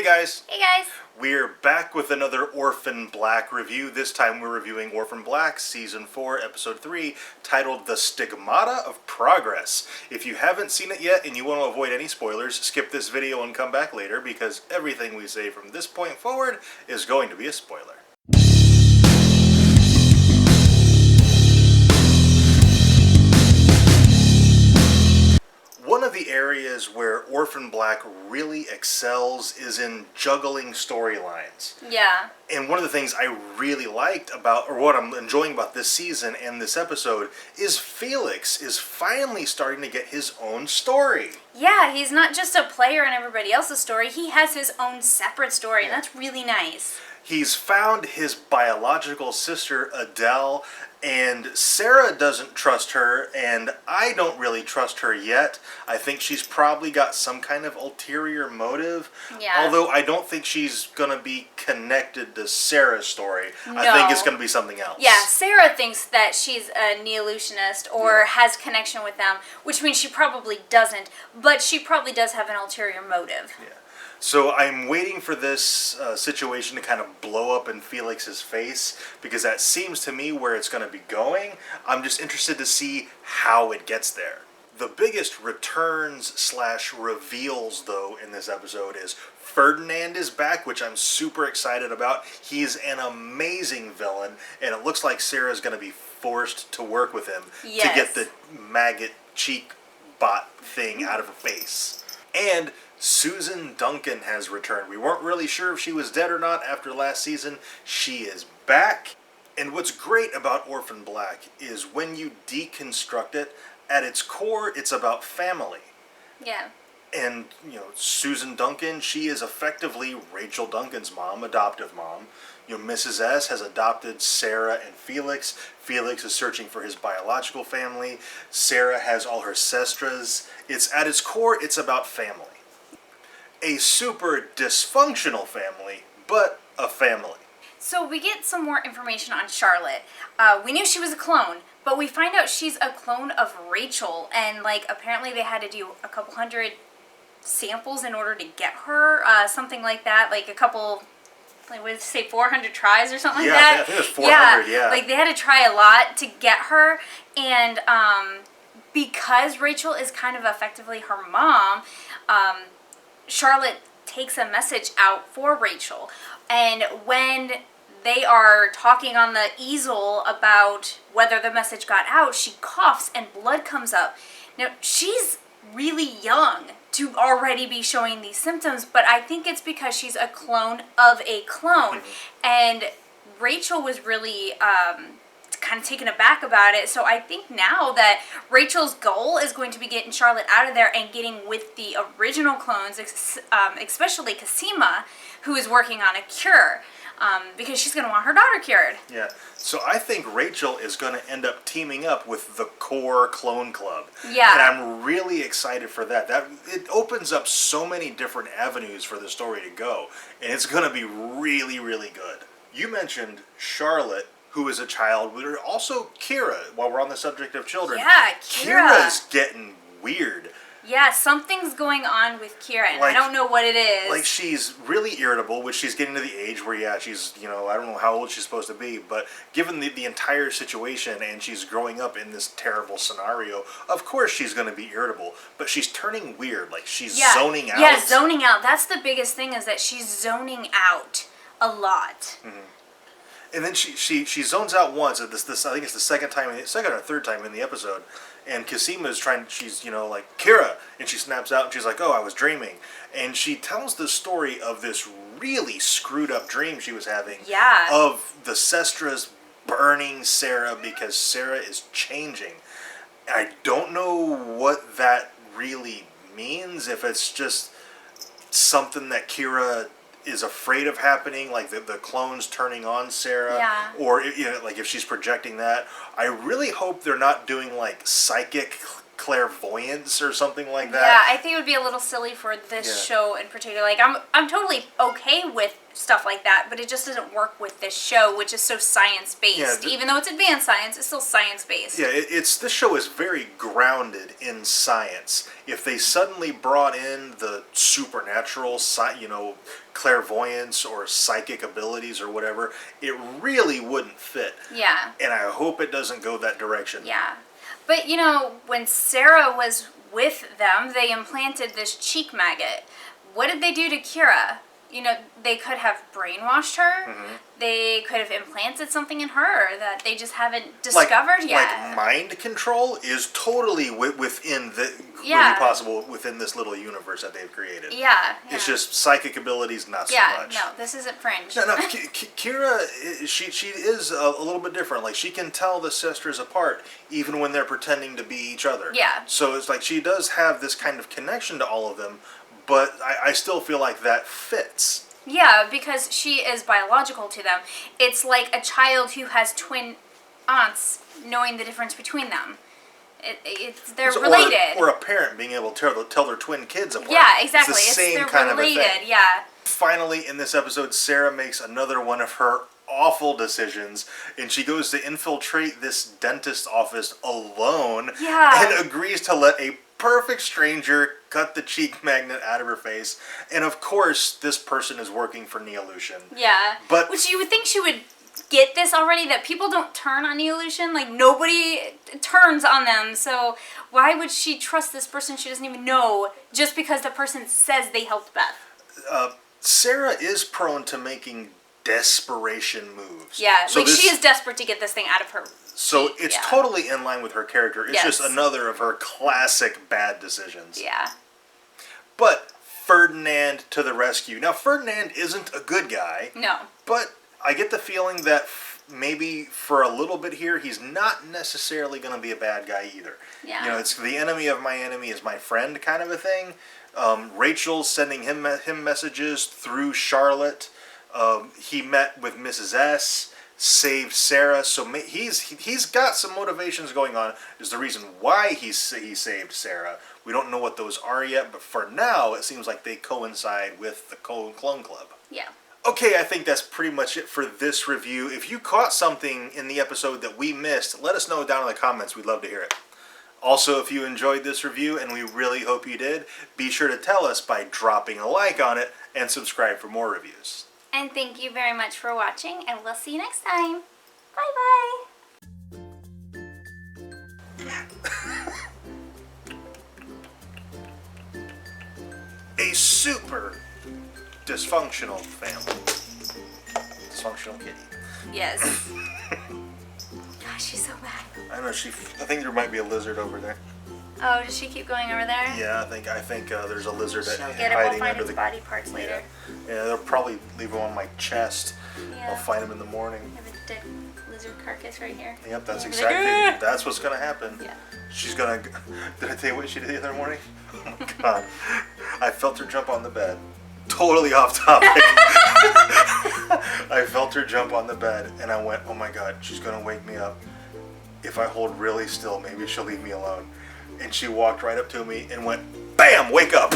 guys! Hey guys! We're back with another Orphan Black review. This time we're reviewing Orphan Black Season 4, Episode 3, titled The Stigmata of Progress. If you haven't seen it yet and you want to avoid any spoilers, skip this video and come back later because everything we say from this point forward is going to be a spoiler. One of the areas where Orphan Black really excels is in juggling storylines. Yeah. And one of the things I really liked about, or what I'm enjoying about this season and this episode, is Felix is finally starting to get his own story. Yeah, he's not just a player in everybody else's story, he has his own separate story, and that's really nice. He's found his biological sister, Adele, and Sarah doesn't trust her, and I don't really trust her yet. I think she's probably got some kind of ulterior motive. Yeah. Although I don't think she's going to be connected to Sarah's story. No. I think it's going to be something else. Yeah, Sarah thinks that she's a neo-illusionist or has connection with them, which means she probably doesn't, but she probably does have an ulterior motive. Yeah. So I'm waiting for this situation to kind of blow up in Felix's face, because that seems to me where it's going to be going. I'm just interested to see how it gets there. The biggest returns/reveals, though, in this episode is Ferdinand is back, which I'm super excited about. He's an amazing villain, and it looks like Sarah's going to be forced to work with him to get the maggot cheek bot thing out of her face. And Susan Duncan has returned. We weren't really sure if she was dead or not after last season. She is back. And what's great about Orphan Black is when you deconstruct it, at its core, it's about family. Yeah. And, Susan Duncan, she is effectively Rachel Duncan's mom, adoptive mom. Mrs. S has adopted Sarah and Felix. Felix is searching for his biological family. Sarah has all her sestras. At its core, it's about family. A super dysfunctional family, but a family. So we get some more information on Charlotte. We knew she was a clone, but we find out she's a clone of Rachel, and apparently they had to do a couple hundred samples in order to get her, something like that, a couple, what did it say, 400 tries or something like that? Yeah, I think it was 400, yeah. They had to try a lot to get her, and because Rachel is kind of effectively her mom, Charlotte takes a message out for Rachel, and when they are talking on the easel about whether the message got out, she coughs and blood comes up. Now, she's really young to already be showing these symptoms, but I think it's because she's a clone of a clone, and Rachel was really kind of taken aback about it. So I think now that Rachel's goal is going to be getting Charlotte out of there and getting with the original clones, especially Cosima, who is working on a cure, because she's going to want her daughter cured. Yeah, so I think Rachel is going to end up teaming up with the core clone club. Yeah. And I'm really excited for that. It opens up so many different avenues for the story to go, and it's going to be really, really good. You mentioned Charlotte, who is a child, but also Kira, while we're on the subject of children. Yeah, Kira. Kira's getting weird. Yeah, something's going on with Kira, and I don't know what it is. She's really irritable, which she's getting to the age where, she's, I don't know how old she's supposed to be, but given the entire situation, and she's growing up in this terrible scenario, of course she's going to be irritable, but she's turning weird, she's zoning out. Yeah, zoning out. That's the biggest thing, is that she's zoning out a lot. Mm-hmm. And then she zones out once. At this I think it's the second or third time in the episode, and Cosima is she's Kira, and she snaps out and she's like, "Oh, I was dreaming," and she tells the story of this really screwed up dream she was having. Yeah. Of the sestras burning Sarah because Sarah is changing. I don't know what that really means. If it's just something that Kira is afraid of happening, the clones turning on Sarah, or if she's projecting that. I really hope they're not doing psychic clairvoyance or something like that. Yeah, I think it would be a little silly for this show in particular. Like, I'm totally okay with stuff like that, but it just doesn't work with this show, which is so science-based. Yeah, Even though it's advanced science, it's still science-based. Yeah, this show is very grounded in science. If they suddenly brought in the supernatural, clairvoyance or psychic abilities or whatever, it really wouldn't fit. Yeah. And I hope it doesn't go that direction. Yeah. But, when Sarah was with them, they implanted this cheek maggot. What did they do to Kira? They could have brainwashed her. Mm-hmm. They could have implanted something in her that they just haven't discovered yet. Like mind control is totally within possible within this little universe that they've created. Yeah. It's just psychic abilities, not so much. Yeah, no, this isn't fringe. No, Kira, she is a little bit different. Like, she can tell the sisters apart, even when they're pretending to be each other. Yeah. So it's like she does have this kind of connection to all of them, but I still feel like that fits. Yeah, because she is biological to them. It's like a child who has twin aunts knowing the difference between them. They're related. Or a parent being able to tell their twin kids apart. Yeah, exactly. It's the same they're kind related, of a thing. Yeah. Finally, in this episode, Sarah makes another one of her awful decisions, and she goes to infiltrate this dentist office alone and agrees to let a perfect stranger cut the cheek magnet out of her face. And of course, this person is working for Neolution. Yeah. But which you would think she would get this already, that people don't turn on Neolution. Like, nobody turns on them. So why would she trust this person she doesn't even know just because the person says they helped Beth? Sarah is prone to making desperation moves. Yeah, so she is desperate to get this thing out of her. So it's totally in line with her character. It's just another of her classic bad decisions. Yeah. But Ferdinand to the rescue. Now, Ferdinand isn't a good guy. No. But I get the feeling that maybe for a little bit here, he's not necessarily going to be a bad guy either. Yeah. It's the enemy of my enemy is my friend kind of a thing. Rachel's sending him messages through Charlotte. He met with Mrs. S, saved Sarah, so he's got some motivations going on. Is the reason why he saved Sarah. We don't know what those are yet, but for now, it seems like they coincide with the Clone Club. Yeah. Okay, I think that's pretty much it for this review. If you caught something in the episode that we missed, let us know down in the comments. We'd love to hear it. Also, if you enjoyed this review, and we really hope you did, be sure to tell us by dropping a like on it and subscribe for more reviews. And thank you very much for watching, and we'll see you next time. Bye-bye. A super dysfunctional family. Dysfunctional kitty. Yes. Gosh, she's so bad. I know, I think there might be a lizard over there. Oh, does she keep going over there? Yeah, I think there's a lizard She'll hiding get it. We'll find under its body parts later. Yeah, they'll probably leave him on my chest. Yeah. I'll find him in the morning. I have a dead lizard carcass right here. Yep, that's Yeah, exactly, that's what's gonna happen. Yeah. She's gonna, did I tell you what she did the other morning? Oh my god. I felt her jump on the bed. Totally off topic. I felt her jump on the bed and I went, oh my god, she's gonna wake me up. If I hold really still, maybe she'll leave me alone. And she walked right up to me and went, bam, wake up.